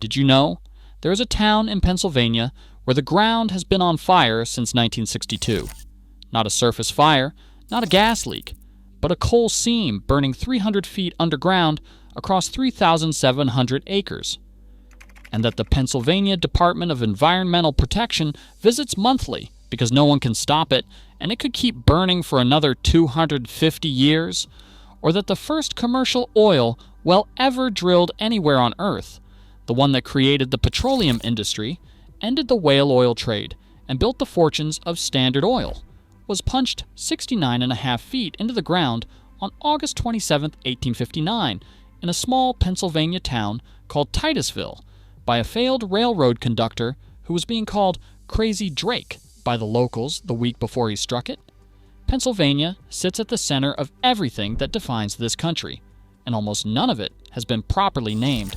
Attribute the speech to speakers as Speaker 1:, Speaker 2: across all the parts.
Speaker 1: Did you know? There is a town in Pennsylvania where the ground has been on fire since 1962. Not a surface fire, not a gas leak, but a coal seam burning 300 feet underground across 3,700 acres. And that the Pennsylvania Department of Environmental Protection visits monthly because no one can stop it, and it could keep burning for another 250 years. Or that the first commercial oil well ever drilled anywhere on Earth, the one that created the petroleum industry, ended the whale oil trade, and built the fortunes of Standard Oil, was punched 69.5 feet into the ground on August 27, 1859, in a small Pennsylvania town called Titusville, by a failed railroad conductor who was being called Crazy Drake by the locals the week before he struck it. Pennsylvania sits at the center of everything that defines this country, and almost none of it has been properly named.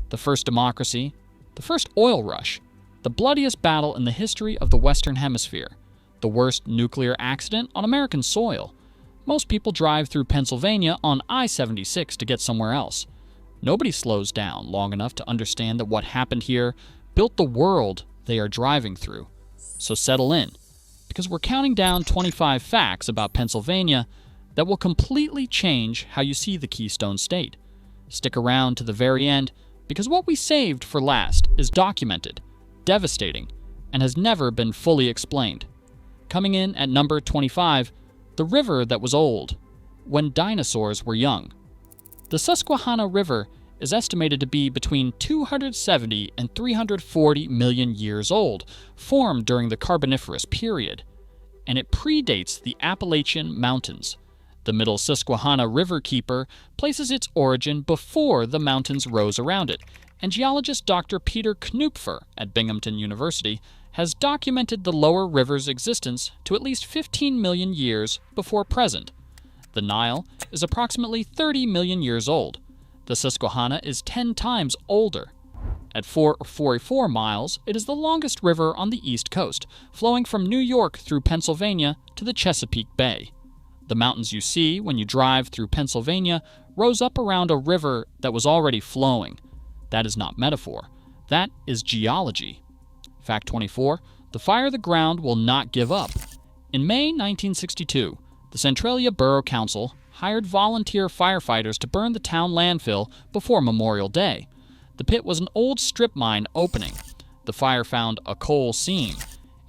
Speaker 1: The first democracy, the first oil rush, the bloodiest battle in the history of the Western Hemisphere, the worst nuclear accident on American soil. Most people drive through Pennsylvania on I-76 to get somewhere else. Nobody slows down long enough to understand that what happened here built the world they are driving through. So settle in, because we're counting down 25 facts about Pennsylvania that will completely change how you see the Keystone State. Stick around to the very end, because what we saved for last is documented, devastating, and has never been fully explained. Coming in at number 25, the river that was old, when dinosaurs were young. The Susquehanna River is estimated to be between 270 and 340 million years old, formed during the Carboniferous period, and it predates the Appalachian Mountains. The Middle Susquehanna River Keeper places its origin before the mountains rose around it, and geologist Dr. Peter Knupfer at Binghamton University has documented the lower river's existence to at least 15 million years before present. The Nile is approximately 30 million years old. The Susquehanna is 10 times older. At 444 miles, it is the longest river on the East Coast, flowing from New York through Pennsylvania to the Chesapeake Bay. The mountains you see when you drive through Pennsylvania rose up around a river that was already flowing. That is not metaphor. That is geology. Fact 24, the fire of the ground will not give up. In May 1962, the Centralia Borough Council hired volunteer firefighters to burn the town landfill before Memorial Day. The pit was an old strip mine opening. The fire found a coal seam.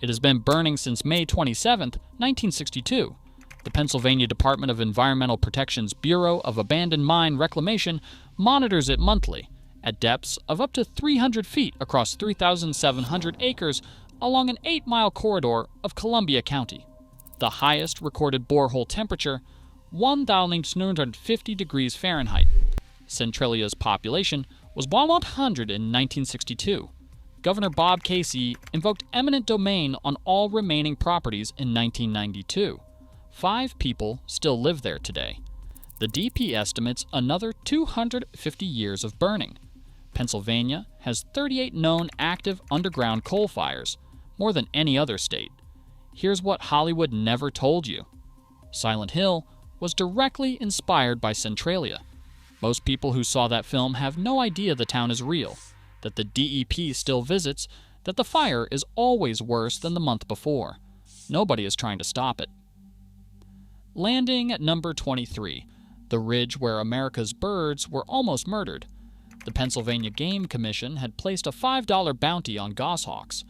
Speaker 1: It has been burning since May 27, 1962. The Pennsylvania Department of Environmental Protection's Bureau of Abandoned Mine Reclamation monitors it monthly, at depths of up to 300 feet across 3,700 acres along an 8-mile corridor of Columbia County. The highest recorded borehole temperature, 1,950 degrees Fahrenheit. Centralia's population was 100 in 1962. Governor Bob Casey invoked eminent domain on all remaining properties in 1992. 5 people still live there today. The DP estimates another 250 years of burning. Pennsylvania has 38 known active underground coal fires, more than any other state. Here's what Hollywood never told you. Silent Hill was directly inspired by Centralia. Most people who saw that film have no idea the town is real, that the DEP still visits, that the fire is always worse than the month before. Nobody is trying to stop it. Landing at number 23, the ridge where America's birds were almost murdered. The Pennsylvania Game Commission had placed a $5 bounty on goshawks.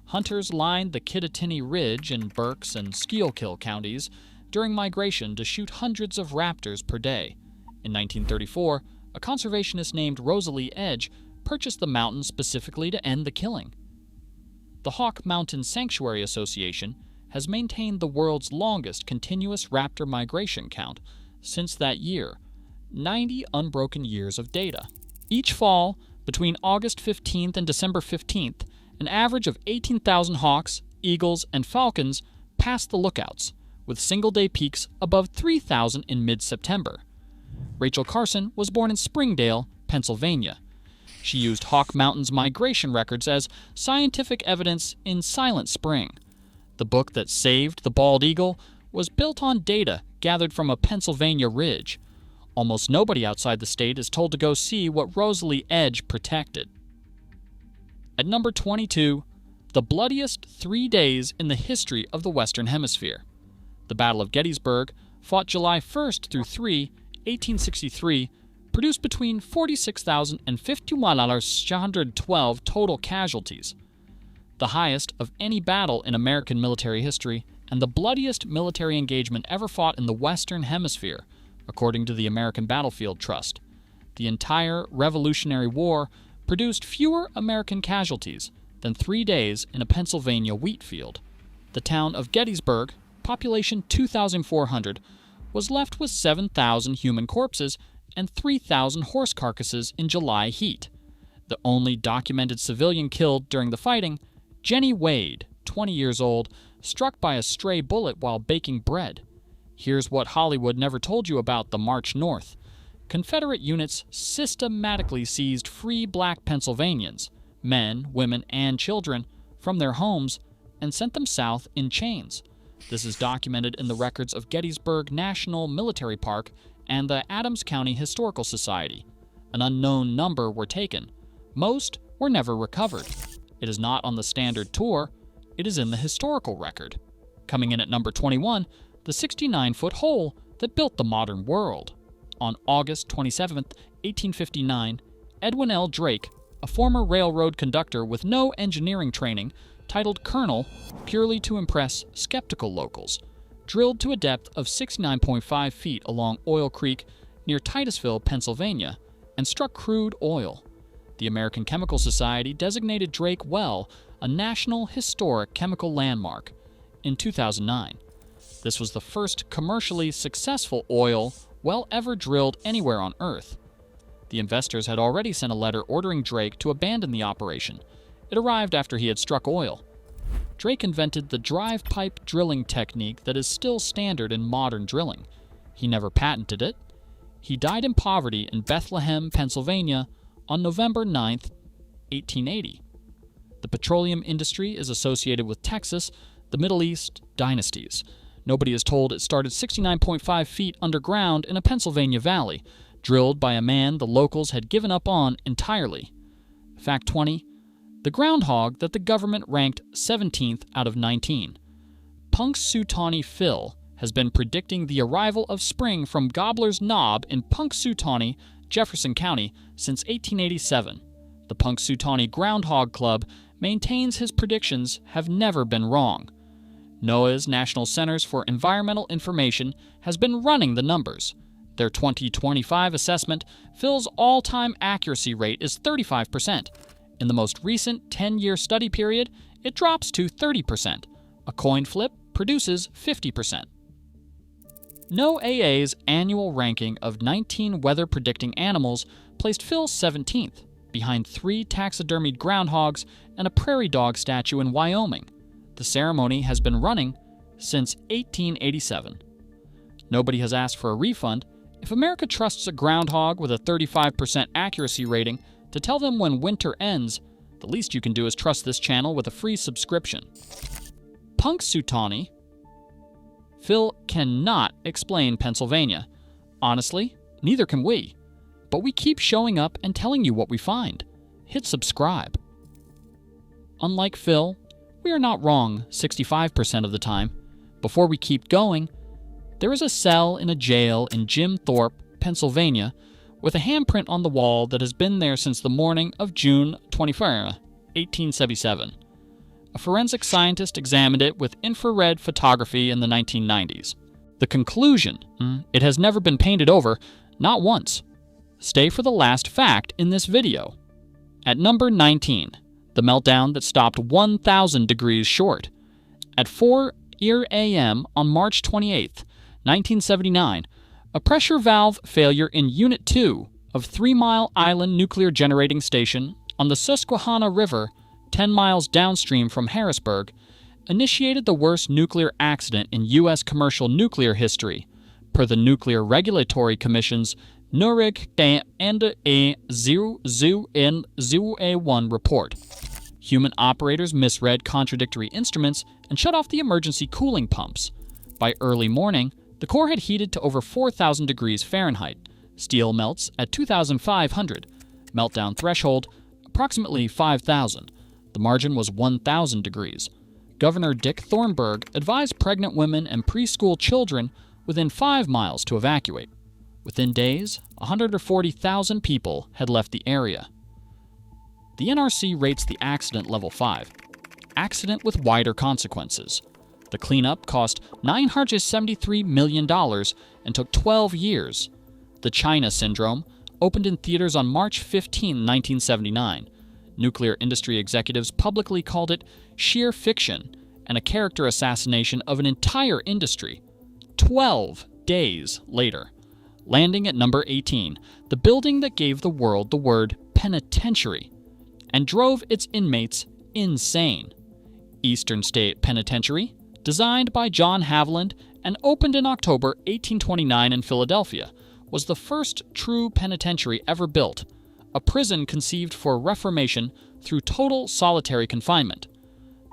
Speaker 1: Hunters lined the Kittatinny Ridge in Berks and Schuylkill counties during migration to shoot hundreds of raptors per day. In 1934, a conservationist named Rosalie Edge purchased the mountain specifically to end the killing. The Hawk Mountain Sanctuary Association has maintained the world's longest continuous raptor migration count since that year, 90 unbroken years of data. Each fall, between August 15th and December 15th, an average of 18,000 hawks, eagles, and falcons pass the lookouts, with single-day peaks above 3,000 in mid-September. Rachel Carson was born in Springdale, Pennsylvania. She used Hawk Mountain's migration records as scientific evidence in Silent Spring. The book that saved the bald eagle was built on data gathered from a Pennsylvania ridge. Almost nobody outside the state is told to go see what Rosalie Edge protected. At number 22, the bloodiest 3 days in the history of the Western Hemisphere. The Battle of Gettysburg, fought July 1st through 3, 1863, produced between 46,000 and 51,612 total casualties, the highest of any battle in American military history and the bloodiest military engagement ever fought in the Western Hemisphere, according to the American Battlefield Trust. The entire Revolutionary War produced fewer American casualties than 3 days in a Pennsylvania wheat field. The town of Gettysburg, population 2,400, was left with 7,000 human corpses and 3,000 horse carcasses in July heat. The only documented civilian killed during the fighting, Jenny Wade, 20 years old, struck by a stray bullet while baking bread. Here's what Hollywood never told you about the March North. Confederate units systematically seized free black Pennsylvanians, men, women, and children, from their homes and sent them south in chains. This is documented in the records of Gettysburg National Military Park and the Adams County Historical Society. An unknown number were taken. Most were never recovered. It is not on the standard tour. It is in the historical record. Coming in at number 21, the 69-foot hole that built the modern world. On August 27, 1859, Edwin L. Drake, a former railroad conductor with no engineering training, titled Colonel purely to impress skeptical locals, drilled to a depth of 69.5 feet along Oil Creek near Titusville, Pennsylvania, and struck crude oil. The American Chemical Society designated Drake Well a National Historic Chemical Landmark in 2009. This was the first commercially successful oil well ever drilled anywhere on Earth. The investors had already sent a letter ordering Drake to abandon the operation. It arrived after he had struck oil. Drake invented the drive pipe drilling technique that is still standard in modern drilling. He never patented it. He died in poverty in Bethlehem, Pennsylvania, on November 9, 1880. The petroleum industry is associated with Texas, the Middle East, dynasties. Nobody is told it started 69.5 feet underground in a Pennsylvania valley, drilled by a man the locals had given up on entirely. Fact 20. The groundhog that the government ranked 17th out of 19. Punxsutawney Phil has been predicting the arrival of spring from Gobbler's Knob in Punxsutawney, Jefferson County, since 1887. The Punxsutawney Groundhog Club maintains his predictions have never been wrong. NOAA's National Centers for Environmental Information has been running the numbers. Their 2025 assessment, Phil's all-time accuracy rate is 35%. In the most recent 10-year study period, it drops to 30%. A coin flip produces 50%. NOAA's annual ranking of 19 weather-predicting animals placed Phil 17th, behind 3 taxidermied groundhogs and a prairie dog statue in Wyoming. The ceremony has been running since 1887. Nobody has asked for a refund. If America trusts a groundhog with a 35% accuracy rating to tell them when winter ends, the least you can do is trust this channel with a free subscription. Punxsutawney Phil cannot explain Pennsylvania. Honestly, neither can we. But we keep showing up and telling you what we find. Hit subscribe. Unlike Phil, we are not wrong 65% of the time. Before we keep going, there is a cell in a jail in Jim Thorpe, Pennsylvania, with a handprint on the wall that has been there since the morning of June 24, 1877. A forensic scientist examined it with infrared photography in the 1990s. The conclusion, it has never been painted over, not once. Stay for the last fact in this video. At number 19, the meltdown that stopped 1,000 degrees short. At 4 a.m. on March 28, 1979, a pressure valve failure in Unit 2 of 3 Mile Island Nuclear Generating Station on the Susquehanna River, 10 miles downstream from Harrisburg, initiated the worst nuclear accident in U.S. commercial nuclear history, per the Nuclear Regulatory Commission's Nurig and a 001 report. Human operators misread contradictory instruments and shut off the emergency cooling pumps. By early morning, the core had heated to over 4,000 degrees Fahrenheit. Steel melts at 2,500. Meltdown threshold, approximately 5,000. The margin was 1,000 degrees. Governor Dick Thornburgh advised pregnant women and preschool children within 5 miles to evacuate. Within days, 140,000 people had left the area. The NRC rates the accident level 5, accident with wider consequences. The cleanup cost $973 million and took 12 years. The China Syndrome opened in theaters on March 15, 1979. Nuclear industry executives publicly called it sheer fiction and a character assassination of an entire industry. 12 days later. Landing at number 18, the building that gave the world the word penitentiary and drove its inmates insane. Eastern State Penitentiary, designed by John Haviland and opened in October 1829 in Philadelphia, was the first true penitentiary ever built, a prison conceived for reformation through total solitary confinement.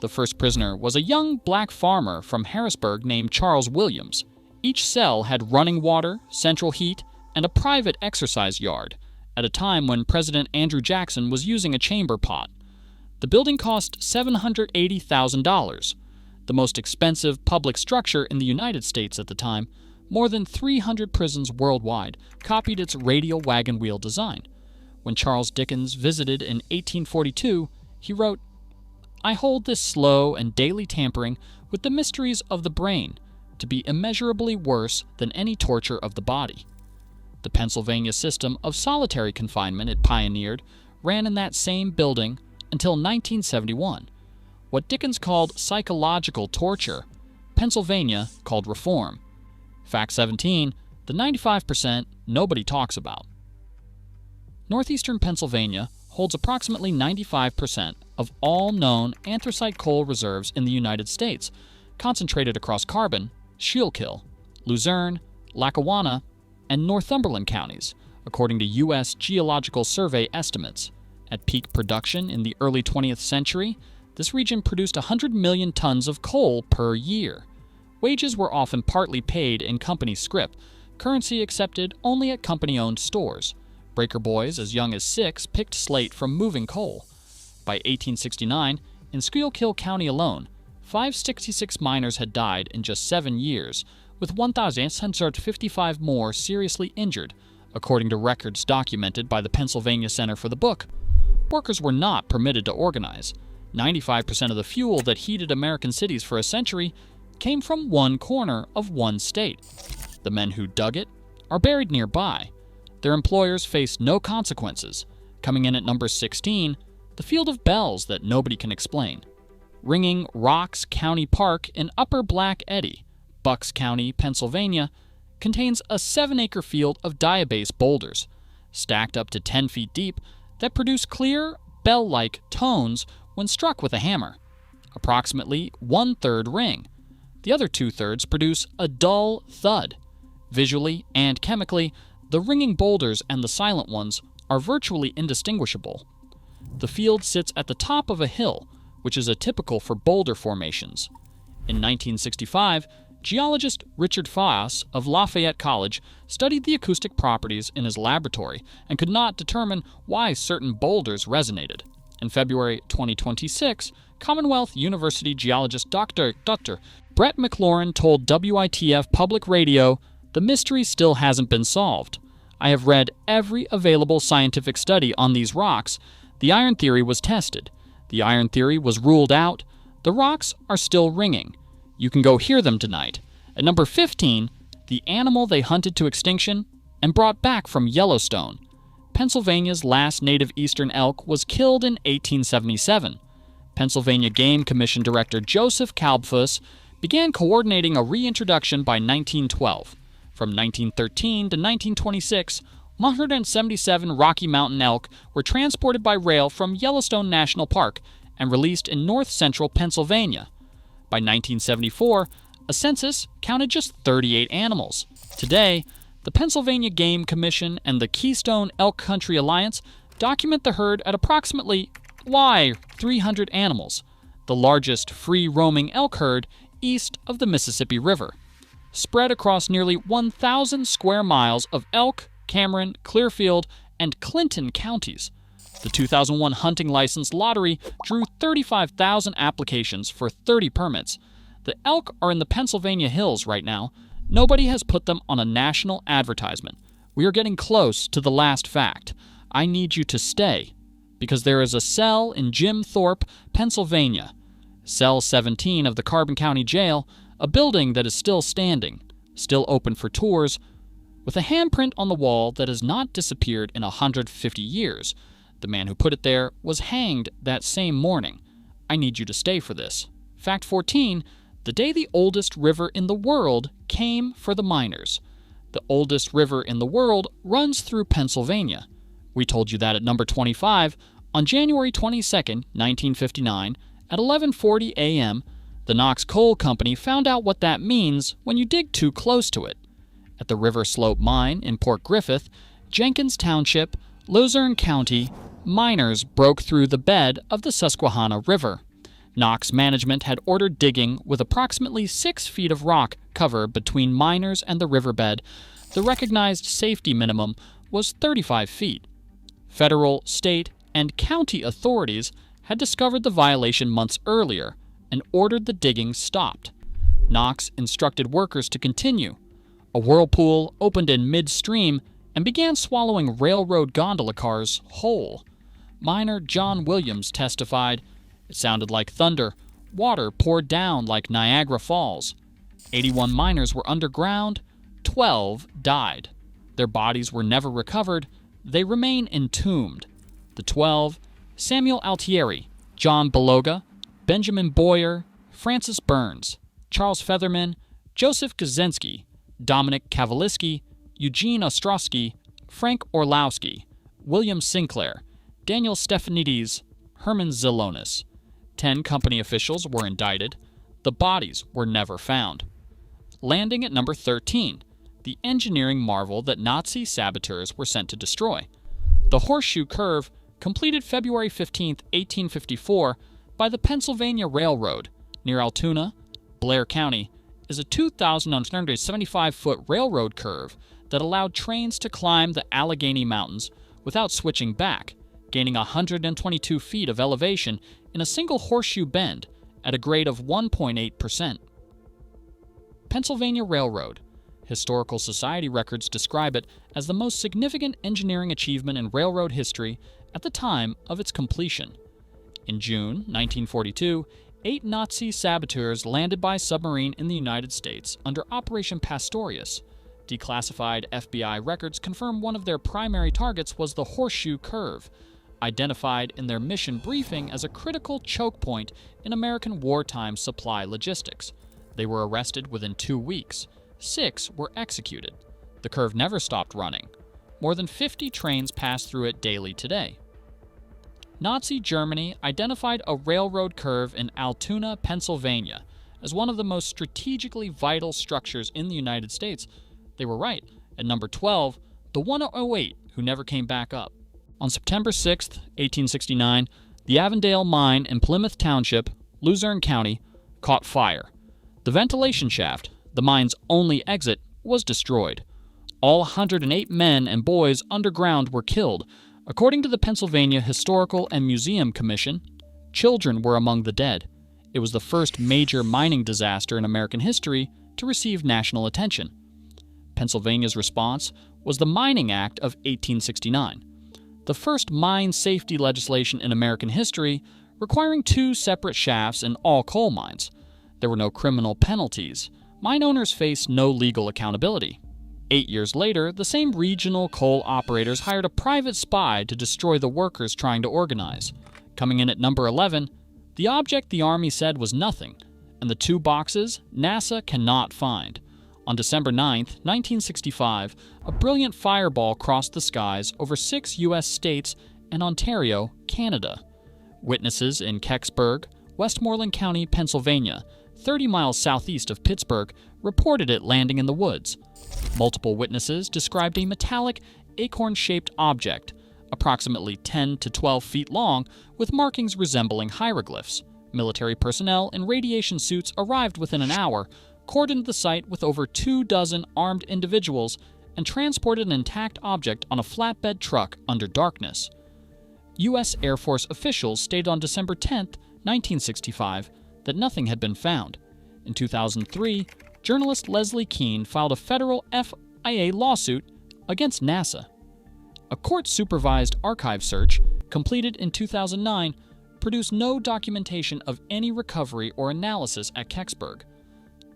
Speaker 1: The first prisoner was a young black farmer from Harrisburg named Charles Williams. Each cell had running water, central heat, and a private exercise yard, at a time when President Andrew Jackson was using a chamber pot. The building cost $780,000, the most expensive public structure in the United States at the time. More than 300 prisons worldwide copied its radial wagon wheel design. When Charles Dickens visited in 1842, he wrote, "I hold this slow and daily tampering with the mysteries of the brain to be immeasurably worse than any torture of the body." The Pennsylvania system of solitary confinement it pioneered ran in that same building until 1971. What Dickens called psychological torture, Pennsylvania called reform. Fact 17, the 95% nobody talks about. Northeastern Pennsylvania holds approximately 95% of all known anthracite coal reserves in the United States, concentrated across Carbon, Schuylkill, Luzerne, Lackawanna, and Northumberland counties, according to U.S. Geological Survey estimates. At peak production in the early 20th century, this region produced 100 million tons of coal per year. Wages were often partly paid in company scrip, currency accepted only at company-owned stores. Breaker boys as young as 6 picked slate from moving coal. By 1869, in Schuylkill County alone, 566 miners had died in just 7 years, with 1,655 more seriously injured, according to records documented by the Pennsylvania Center for the Book. Workers were not permitted to organize. 95% of the fuel that heated American cities for a century came from one corner of one state. The men who dug it are buried nearby. Their employers faced no consequences. Coming in at number 16, the field of bells that nobody can explain. Ringing Rocks County Park in Upper Black Eddy, Bucks County, Pennsylvania, contains a 7-acre field of diabase boulders, stacked up to 10 feet deep, that produce clear, bell-like tones when struck with a hammer. Approximately 1/3 ring. The other 2/3 produce a dull thud. Visually and chemically, the ringing boulders and the silent ones are virtually indistinguishable. The field sits at the top of a hill, which is atypical for boulder formations. In 1965, geologist Richard Foss of Lafayette College studied the acoustic properties in his laboratory and could not determine why certain boulders resonated. In February 2026, Commonwealth University geologist Dr. Brett McLaurin told WITF Public Radio, "The mystery still hasn't been solved. I have read every available scientific study on these rocks. The iron theory was tested. The iron theory was ruled out. The rocks are still ringing. You can go hear them tonight." At number 15, the animal they hunted to extinction and brought back from Yellowstone. Pennsylvania's last native eastern elk was killed in 1877. Pennsylvania Game Commission Director Joseph Kalbfuss began coordinating a reintroduction by 1912. From 1913 to 1926, 177 Rocky Mountain elk were transported by rail from Yellowstone National Park and released in north-central Pennsylvania. By 1974, a census counted just 38 animals. Today, the Pennsylvania Game Commission and the Keystone Elk Country Alliance document the herd at approximately 300 animals, the largest free-roaming elk herd east of the Mississippi River, spread across nearly 1,000 square miles of Elk, Cameron, Clearfield, and Clinton counties. The 2001 hunting license lottery drew 35,000 applications for 30 permits. The elk are in the Pennsylvania hills right now. Nobody has put them on a national advertisement. We are getting close to the last fact. I need you to stay, because there is a cell in Jim Thorpe, Pennsylvania. Cell 17 of the Carbon County Jail, a building that is still standing, still open for tours, with a handprint on the wall that has not disappeared in 150 years. The man who put it there was hanged that same morning. I need you to stay for this. Fact 14, the day the oldest river in the world came for the miners. The oldest river in the world runs through Pennsylvania. We told you that at number 25. On January 22, 1959, at 11:40 a.m., the Knox Coal Company found out what that means when you dig too close to it. At the River Slope Mine in Port Griffith, Jenkins Township, Luzerne County, miners broke through the bed of the Susquehanna River. Knox management had ordered digging with approximately 6 feet of rock cover between miners and the riverbed. The recognized safety minimum was 35 feet. Federal, state, and county authorities had discovered the violation months earlier and ordered the digging stopped. Knox instructed workers to continue. A whirlpool opened in midstream and began swallowing railroad gondola cars whole. Miner John Williams testified, "It sounded like thunder. Water poured down like Niagara Falls. 81 miners were underground. 12 died. Their bodies were never recovered. They remain entombed. The 12, Samuel Altieri, John Beloga, Benjamin Boyer, Francis Burns, Charles Featherman, Joseph Kaczynski, Dominic Kavaliski, Eugene Ostrowski, Frank Orlowski, William Sinclair, Daniel Stephanides, Herman Zelonis. 10 company officials were indicted. The bodies were never found." Landing at number 13, the engineering marvel that Nazi saboteurs were sent to destroy. The Horseshoe Curve, completed February 15, 1854, by the Pennsylvania Railroad near Altoona, Blair County, is a 2,975-foot railroad curve that allowed trains to climb the Allegheny Mountains without switching back, gaining 122 feet of elevation in a single horseshoe bend at a grade of 1.8%. Pennsylvania Railroad. Historical Society records describe it as the most significant engineering achievement in railroad history at the time of its completion. In June 1942, 8 Nazi saboteurs landed by submarine in the United States under Operation Pastorius. Declassified FBI records confirm one of their primary targets was the Horseshoe Curve, identified in their mission briefing as a critical choke point in American wartime supply logistics. They were arrested within 2 weeks. 6 were executed. The curve never stopped running. More than 50 trains pass through it daily today. Nazi Germany identified a railroad curve in Altoona, Pennsylvania, as one of the most strategically vital structures in the United States. They were right. At number 12, the 108 who never came back up. On September 6, 1869, the Avondale Mine in Plymouth Township, Luzerne County, caught fire. The ventilation shaft, the mine's only exit, was destroyed. All 108 men and boys underground were killed. According to the Pennsylvania Historical and Museum Commission, children were among the dead. It was the first major mining disaster in American history to receive national attention. Pennsylvania's response was the Mining Act of 1869, the first mine safety legislation in American history, requiring 2 separate shafts in all coal mines. There were no criminal penalties. Mine owners faced no legal accountability. 8 years later, the same regional coal operators hired a private spy to destroy the workers trying to organize. Coming in at number 11, the object the Army said was nothing, and the 2 boxes NASA cannot find. On December 9, 1965, a brilliant fireball crossed the skies over 6 U.S. states and Ontario, Canada. Witnesses in Kecksburg, Westmoreland County, Pennsylvania, 30 miles southeast of Pittsburgh, reported it landing in the woods. Multiple witnesses described a metallic, acorn-shaped object, approximately 10 to 12 feet long, with markings resembling hieroglyphs. Military personnel in radiation suits arrived within an hour, cordoned the site with over 24 armed individuals, and transported an intact object on a flatbed truck under darkness. U.S. Air Force officials stated on December 10, 1965, that nothing had been found. In 2003, journalist Leslie Kean filed a federal FIA lawsuit against NASA. A court-supervised archive search, completed in 2009, produced no documentation of any recovery or analysis at Kecksburg.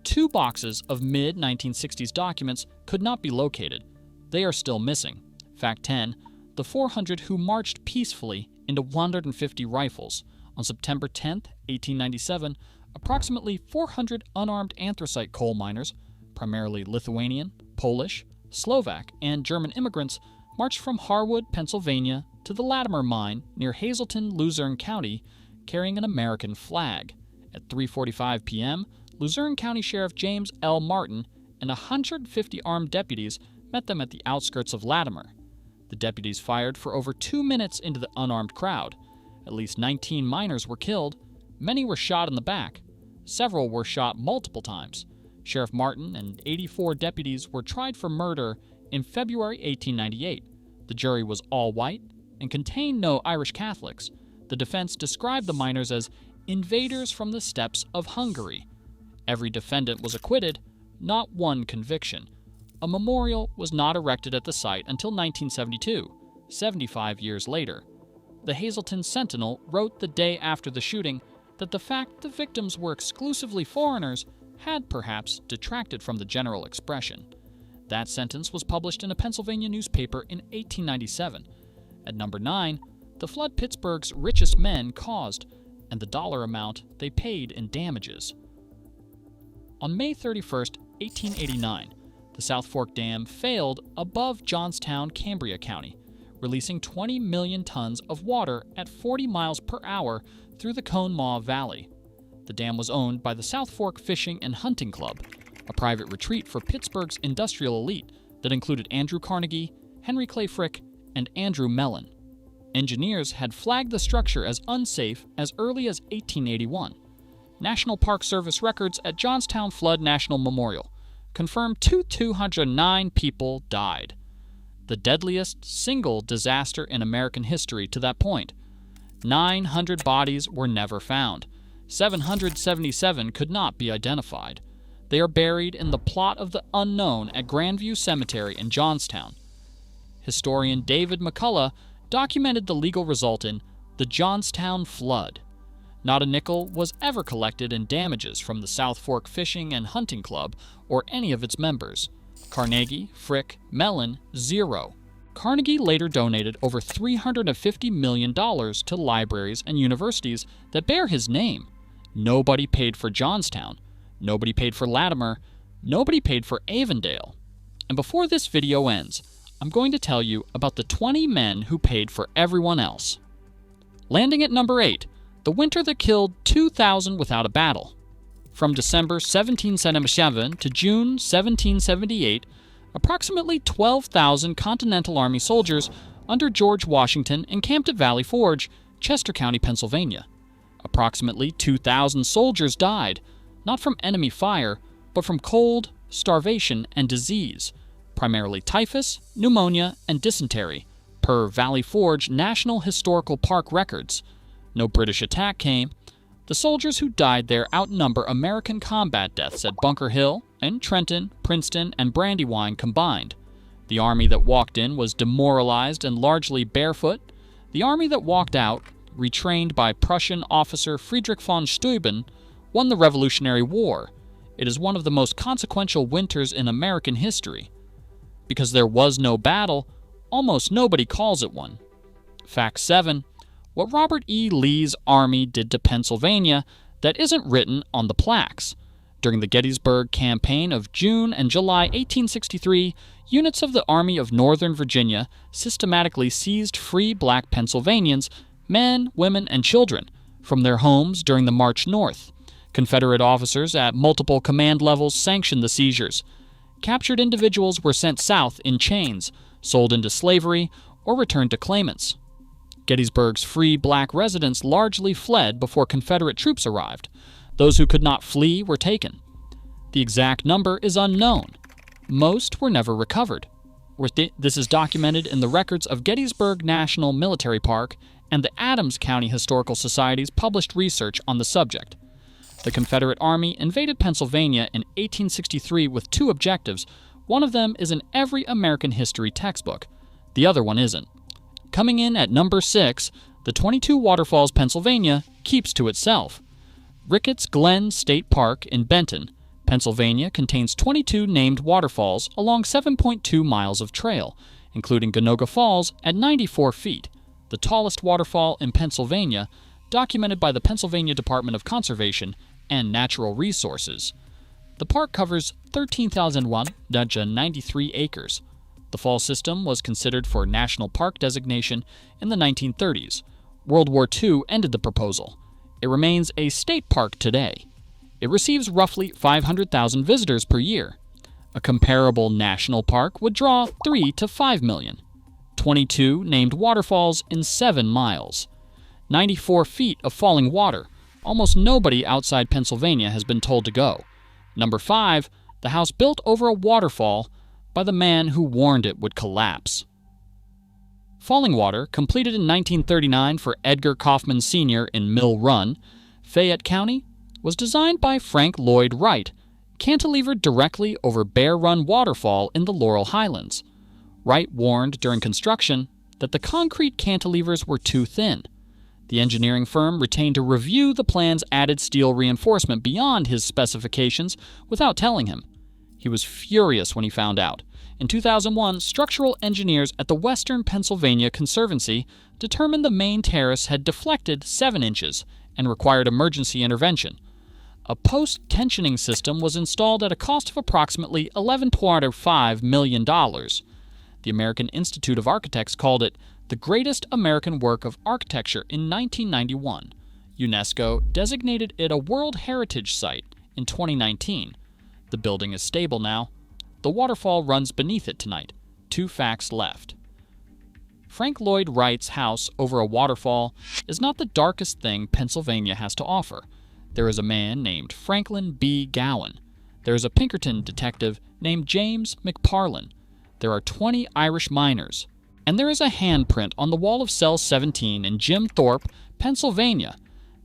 Speaker 1: 2 boxes of mid-1960s documents could not be located. They are still missing. Fact 10. The 400 who marched peacefully into 150 rifles. On September 10, 1897, approximately 400 unarmed anthracite coal miners, primarily Lithuanian, Polish, Slovak, and German immigrants, marched from Harwood, Pennsylvania, to the Latimer mine near Hazleton, Luzerne County, carrying an American flag. At 3:45 p.m., Luzerne County Sheriff James L. Martin and 150 armed deputies met them at the outskirts of Latimer. The deputies fired for over 2 minutes into the unarmed crowd. At least 19 miners were killed. Many were shot in the back. Several were shot multiple times. Sheriff Martin and 84 deputies were tried for murder in February 1898. The jury was all white and contained no Irish Catholics. The defense described the miners as invaders from the steppes of Hungary. Every defendant was acquitted, not one conviction. A memorial was not erected at the site until 1972, 75 years later. The Hazleton Sentinel wrote the day after the shooting that the fact the victims were exclusively foreigners had perhaps detracted from the general expression. That sentence was published in a Pennsylvania newspaper in 1897. At number 9, the flood Pittsburgh's richest men caused, and the dollar amount they paid in damages. On May 31, 1889, the South Fork Dam failed above Johnstown, Cambria County, releasing 20 million tons of water at 40 miles per hour through the Conemaugh Valley. The dam was owned by the South Fork Fishing and Hunting Club, a private retreat for Pittsburgh's industrial elite that included Andrew Carnegie, Henry Clay Frick, and Andrew Mellon. Engineers had flagged the structure as unsafe as early as 1881. National Park Service records at Johnstown Flood National Memorial confirmed 209 people died, the deadliest single disaster in American history to that point. 900 bodies were never found. 777 could not be identified. They are buried in the plot of the unknown at Grandview Cemetery in Johnstown. Historian David McCullough documented the legal result in the Johnstown Flood. Not a nickel was ever collected in damages from the South Fork Fishing and Hunting Club or any of its members. Carnegie, Frick, Mellon, zero. Carnegie later donated over $350 million to libraries and universities that bear his name. Nobody paid for Johnstown. Nobody paid for Latimer. Nobody paid for Avondale. And before this video ends, I'm going to tell you about the 20 men who paid for everyone else. Landing at number 8, the winter that killed 2,000 without a battle. From December 1777 to June 1778, approximately 12,000 Continental Army soldiers under George Washington encamped at Valley Forge, Chester County, Pennsylvania. Approximately 2,000 soldiers died, not from enemy fire, but from cold, starvation, and disease, primarily typhus, pneumonia, and dysentery, per Valley Forge National Historical Park records. No British attack came. The soldiers who died there outnumber American combat deaths at Bunker Hill and Trenton, Princeton, and Brandywine combined. The army that walked in was demoralized and largely barefoot. The army that walked out, retrained by Prussian officer Friedrich von Steuben, won the Revolutionary War. It is one of the most consequential winters in American history. Because there was no battle, almost nobody calls it one. Fact 7. What Robert E. Lee's army did to Pennsylvania that isn't written on the plaques. During the Gettysburg Campaign of June and July 1863, units of the Army of Northern Virginia systematically seized free black Pennsylvanians, men, women, and children, from their homes during the march north. Confederate officers at multiple command levels sanctioned the seizures. Captured individuals were sent south in chains, sold into slavery, or returned to claimants. Gettysburg's free black residents largely fled before Confederate troops arrived. Those who could not flee were taken. The exact number is unknown. Most were never recovered. This is documented in the records of Gettysburg National Military Park and the Adams County Historical Societies published research on the subject. The Confederate Army invaded Pennsylvania in 1863 with two objectives. One of them is in every American history textbook. The other one isn't. Coming in at number 6, the 22 Waterfalls, Pennsylvania, keeps to itself. Ricketts Glen State Park in Benton, Pennsylvania contains 22 named waterfalls along 7.2 miles of trail, including Ganoga Falls at 94 feet, the tallest waterfall in Pennsylvania, documented by the Pennsylvania Department of Conservation and Natural Resources. The park covers 13,193 acres. The fall system was considered for national park designation in the 1930s. World War II ended the proposal. It remains a state park today. It receives roughly 500,000 visitors per year. A comparable national park would draw 3 to 5 million. 22 named waterfalls in 7 miles. 94 feet of falling water. Almost nobody outside Pennsylvania has been told to go. Number 5, the house built over a waterfall by the man who warned it would collapse. Falling Water, completed in 1939 for Edgar Kaufman Sr. in Mill Run, Fayette County, was designed by Frank Lloyd Wright, cantilevered directly over Bear Run Waterfall in the Laurel Highlands. Wright warned during construction that the concrete cantilevers were too thin. The engineering firm retained to review the plan's added steel reinforcement beyond his specifications without telling him. He was furious when he found out. In 2001, structural engineers at the Western Pennsylvania Conservancy determined the main terrace had deflected 7 inches and required emergency intervention. A post-tensioning system was installed at a cost of approximately $11.5 million. The American Institute of Architects called it the greatest American work of architecture in 1991. UNESCO designated it a World Heritage Site in 2019. The building is stable now. The waterfall runs beneath it tonight. 2 facts left. Frank Lloyd Wright's house over a waterfall is not the darkest thing Pennsylvania has to offer. There is a man named Franklin B. Gowan. There is a Pinkerton detective named James McParlin. There are 20 Irish miners. And there is a handprint on the wall of cell 17 in Jim Thorpe, Pennsylvania,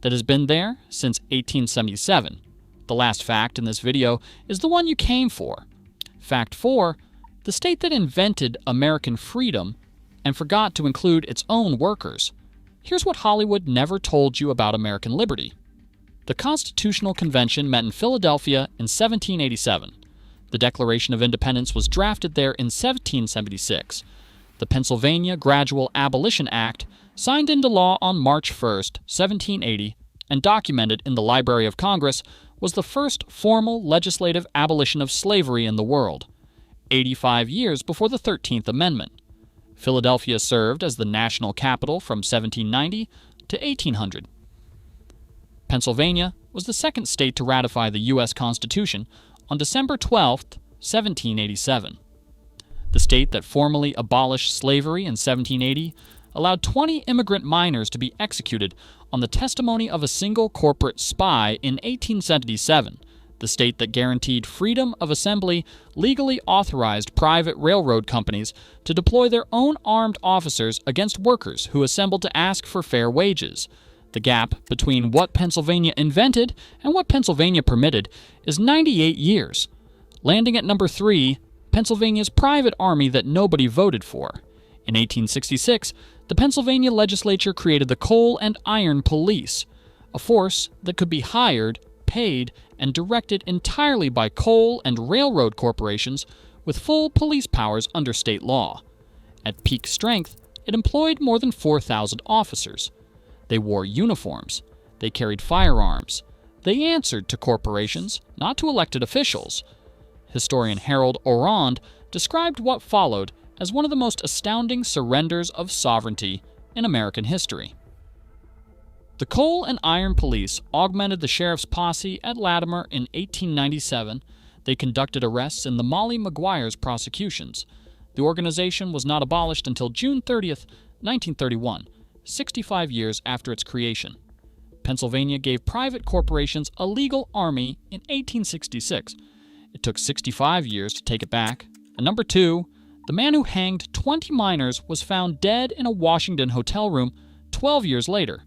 Speaker 1: that has been there since 1877. The last fact in this video is the one you came for. Fact 4, the state that invented American freedom and forgot to include its own workers. Here's what Hollywood never told you about American liberty. The Constitutional Convention met in Philadelphia in 1787. The Declaration of Independence was drafted there in 1776. The Pennsylvania Gradual Abolition Act, signed into law on March 1, 1780, and documented in the Library of Congress, was the first formal legislative abolition of slavery in the world, 85 years before the 13th Amendment. Philadelphia served as the national capital from 1790 to 1800. Pennsylvania was the second state to ratify the U.S. Constitution on December 12, 1787. The state that formally abolished slavery in 1780 allowed 20 immigrant miners to be executed on the testimony of a single corporate spy in 1877. The state that guaranteed freedom of assembly legally authorized private railroad companies to deploy their own armed officers against workers who assembled to ask for fair wages. The gap between what Pennsylvania invented and what Pennsylvania permitted is 98 years. Landing at number 3, Pennsylvania's private army that nobody voted for. In 1866, the Pennsylvania legislature created the Coal and Iron Police, a force that could be hired, paid, and directed entirely by coal and railroad corporations with full police powers under state law. At peak strength, it employed more than 4,000 officers. They wore uniforms. They carried firearms. They answered to corporations, not to elected officials. Historian Harold Orond described what followed as one of the most astounding surrenders of sovereignty in American history. The Coal and Iron Police augmented the sheriff's posse at Latimer in 1897. They conducted arrests in the Molly Maguire's prosecutions. The organization was not abolished until June 30th, 1931, 65 years after its creation. Pennsylvania gave private corporations a legal army in 1866. It took 65 years to take it back. And number 2, the man who hanged 20 miners was found dead in a Washington hotel room 12 years later.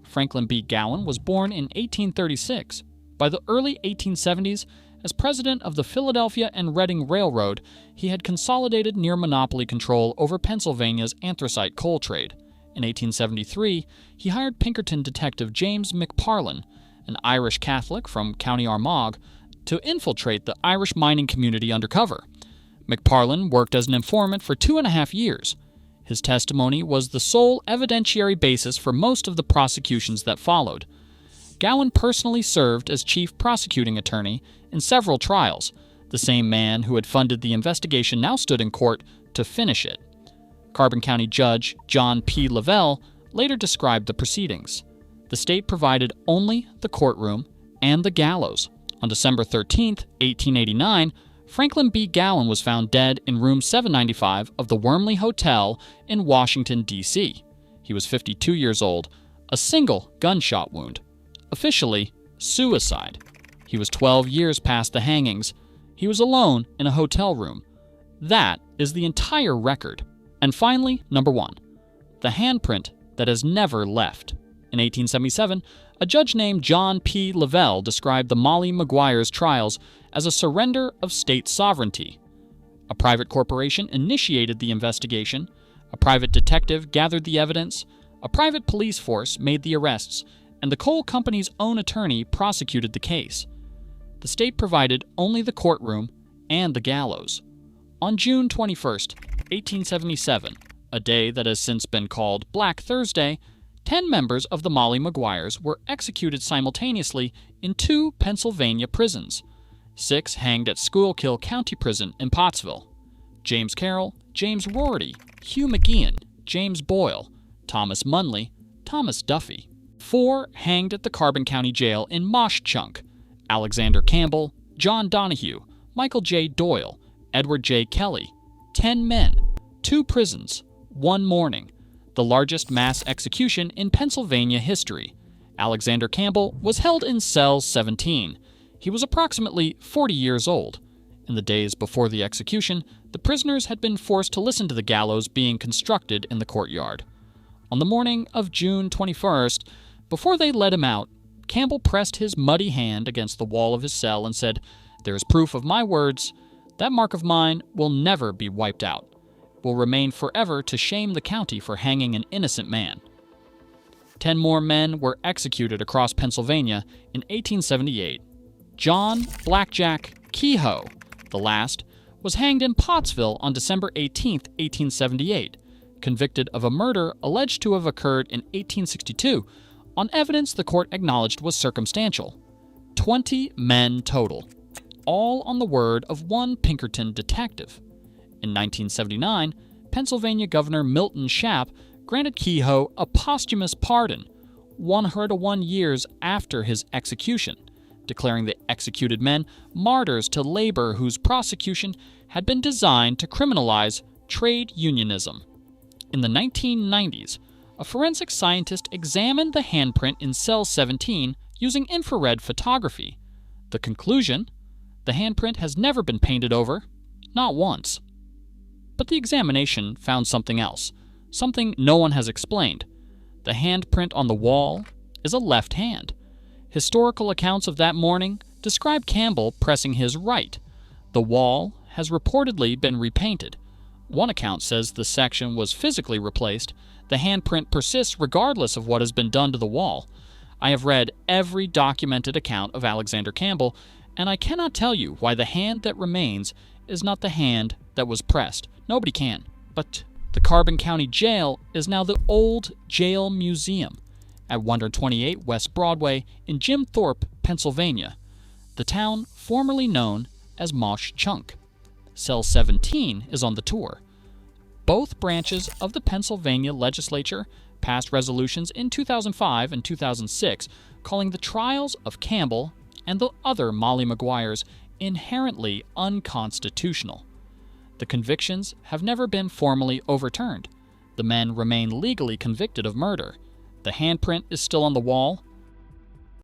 Speaker 1: Franklin B. Gowan was born in 1836. By the early 1870s, as president of the Philadelphia and Reading Railroad, he had consolidated near-monopoly control over Pennsylvania's anthracite coal trade. In 1873, he hired Pinkerton detective James McParlin, an Irish Catholic from County Armagh, to infiltrate the Irish mining community undercover. McParlin worked as an informant for 2.5 years. His testimony was the sole evidentiary basis for most of the prosecutions that followed. Gowan personally served as chief prosecuting attorney in several trials. The same man who had funded the investigation now stood in court to finish it. Carbon County Judge John P. Lavelle later described the proceedings. The state provided only the courtroom and the gallows. On December 13, 1889, Franklin B. Gowan was found dead in room 795 of the Wormley Hotel in Washington, D.C. He was 52 years old, a single gunshot wound. Officially, suicide. He was 12 years past the hangings. He was alone in a hotel room. That is the entire record. And finally, number 1, the handprint that has never left. In 1877, a judge named John P. Lavelle described the Molly Maguire's trials as a surrender of state sovereignty. A private corporation initiated the investigation, a private detective gathered the evidence, a private police force made the arrests, and the coal company's own attorney prosecuted the case. The state provided only the courtroom and the gallows. On June 21, 1877, a day that has since been called Black Thursday, 10 members of the Molly Maguires were executed simultaneously in 2 Pennsylvania prisons. 6 hanged at Schuylkill County Prison in Pottsville. James Carroll, James Rorty, Hugh McGeehan, James Boyle, Thomas Munley, Thomas Duffy. 4 hanged at the Carbon County Jail in Mosh-Chunk. Alexander Campbell, John Donahue, Michael J. Doyle, Edward J. Kelly. 10 men, 2 prisons, 1 morning. The largest mass execution in Pennsylvania history. Alexander Campbell was held in cell 17. He was approximately 40 years old. In the days before the execution, the prisoners had been forced to listen to the gallows being constructed in the courtyard. On the morning of June 21st, before they let him out, Campbell pressed his muddy hand against the wall of his cell and said, "There is proof of my words. That mark of mine will never be wiped out. Will remain forever to shame the county for hanging an innocent man." 10 more men were executed across Pennsylvania in 1878. John Blackjack Kehoe, the last, was hanged in Pottsville on December 18, 1878, convicted of a murder alleged to have occurred in 1862 on evidence the court acknowledged was circumstantial. 20 men total, all on the word of one Pinkerton detective. In 1979, Pennsylvania Governor Milton Shapp granted Kehoe a posthumous pardon, 101 years after his execution, declaring the executed men martyrs to labor whose prosecution had been designed to criminalize trade unionism. In the 1990s, a forensic scientist examined the handprint in cell 17 using infrared photography. The conclusion? The handprint has never been painted over, not once. But the examination found something else, something no one has explained. The handprint on the wall is a left hand. Historical accounts of that morning describe Campbell pressing his right. The wall has reportedly been repainted. One account says the section was physically replaced. The handprint persists regardless of what has been done to the wall. I have read every documented account of Alexander Campbell, and I cannot tell you why the hand that remains is not the hand that was pressed. Nobody can. But the Carbon County Jail is now the Old Jail Museum at 128 West Broadway in Jim Thorpe, Pennsylvania, the town formerly known as Mosh-Chunk. Cell 17 is on the tour. Both branches of the Pennsylvania legislature passed resolutions in 2005 and 2006 calling the trials of Campbell and the other Molly Maguires inherently unconstitutional. The convictions have never been formally overturned. The men remain legally convicted of murder. The handprint is still on the wall,